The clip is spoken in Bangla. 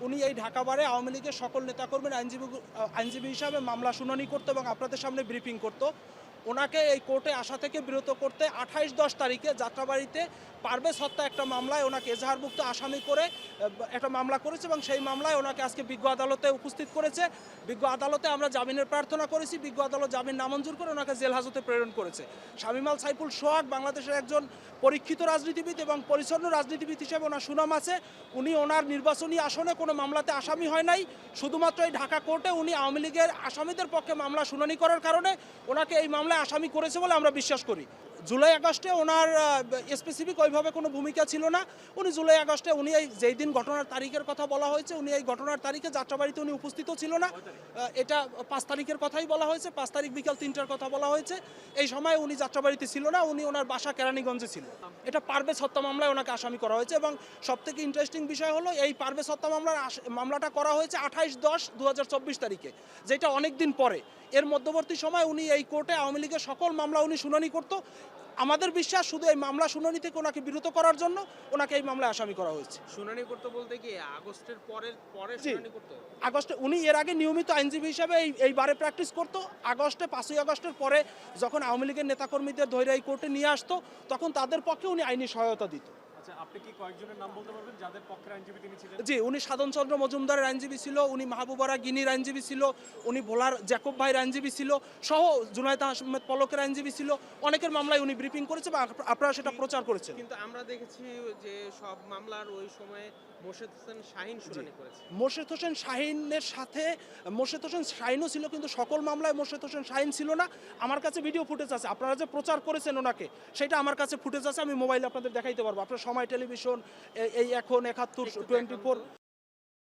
উনি এই ঢাকা বারে আওয়ামী লীগের সকল নেতাকর্মীর আইনজীবী হিসাবে মামলা শুনানি করতো এবং আপনাদের সামনে ব্রিফিং করতো। ওনাকে এই কোর্টে আসা থেকে বিরত করতে 28-10 তারিখে যাত্রাবাড়িতে পারভেজ হত্যা একটা মামলায় ওনাকে এজাহারভুক্ত আসামি করে একটা মামলা করেছে এবং সেই মামলায় ওনাকে আজকে বিজ্ঞ আদালতে উপস্থিত করেছে। বিজ্ঞ আদালতে আমরা জামিনের প্রার্থনা করেছি, বিজ্ঞ আদালত জামিন নামঞ্জুর করে ওনাকে জেল হাজতে প্রেরণ করেছে। শামীম আল সাইফুল সোহাগ বাংলাদেশের একজন পরীক্ষিত রাজনীতিবিদ এবং পরিচ্ছন্ন রাজনীতিবিদ হিসেবে ওনার সুনাম আছে। উনি ওনার নির্বাচনী আসনে কোনো মামলাতে আসামি হয় নাই, শুধুমাত্র এই ঢাকা কোর্টে উনি আওয়ামী লীগের আসামিদের পক্ষে মামলা শুনানি করার কারণে ওনাকে এই মামলায় আসামি করেছে বলে আমরা বিশ্বাস করি। জুলাই আগস্টে ওনার স্পেসিফিক ওইভাবে কোনো ভূমিকা ছিল না। উনি জুলাই আগস্টে উনি এই যেই দিন ঘটনার তারিখের কথা বলা হয়েছে উনি এই ঘটনার তারিখে যাত্রাবাড়িতে উনি উপস্থিত ছিল না। এটা 5 তারিখের কথাই বলা হয়েছে, 5 তারিখ বিকাল 3টার কথা বলা হয়েছে। এই সময় উনি যাত্রাবাড়িতে ছিল না, উনি ওনার বাসা কেরানীগঞ্জে ছিল। এটা পারভেজ হত্যা মামলায় ওনাকে আসামি করা হয়েছে এবং সবথেকে ইন্টারেস্টিং বিষয় হলো এই পারভেজ হত্যা মামলাটা করা হয়েছে 28-10-2024 তারিখে, যেটা অনেক দিন পরে। এর মধ্যবর্তী সময় উনি এই কোর্টে আওয়ামী লীগের সকল মামলা উনি শুনানি করত। আমাদের বিশ্বাস শুধু এই মামলা শুনানি থেকে ওনাকে বিরত করার জন্য ওনাকে এই মামলায় আসামি করা হয়েছে। শুনানি করতে বলতে কি আগস্টের পরে শুনানি করতে? আগস্টে উনি এর আগে নিয়মিত আইনজীবী হিসাবে এই বারে প্র্যাকটিস করতো। 5ই আগস্টের পরে যখন আওয়ামী লীগের নেতাকর্মীদের ধৈর্য এই কোর্টে নিয়ে আসতো তখন তাদের পক্ষে উনি আইনি সহায়তা দিত। আচ্ছা, আপনি কি কয়েকজনের নাম বলতে পারবেন যাদের পক্ষের আইনজীবী তিনি ছিলেন? জি, উনি সাধন চন্দ্র মজুমদারের আইনজীবী ছিল, উনি মাহবুবারা গিনির আইনজীবী ছিল, উনি ভোলার জ্যাকব ভাইয়ের আইনজীবী ছিল, সহ জুনায়েদ আহমেদ পলকের আইনজীবী ছিল। অনেকের মামলায় উনি ব্রিফিং করেছে বা আপনারা সেটা প্রচার করেছেন। কিন্তু আমরা দেখেছি যে সব মামলার ওই সময়ে মোর্শেদ হোসেন শাহীন শুনানি করেছে। মোর্শেদ হোসেন শাহীনের সাথে মোর্শেদ হোসেন শাহীনও ছিল, কিন্তু সকল মামলায় মোর্শেদ হোসেন শাহীন ছিল না। আমার কাছে ভিডিও ফুটেজ আছে, আপনারা যে প্রচার করেছেন ওনাকে সেটা আমার কাছে ফুটেজ আছে, আমি মোবাইলে আপনাদের দেখাইতে পারবো। আপনার সময় টেলিভিশন, এই এখন 71, 24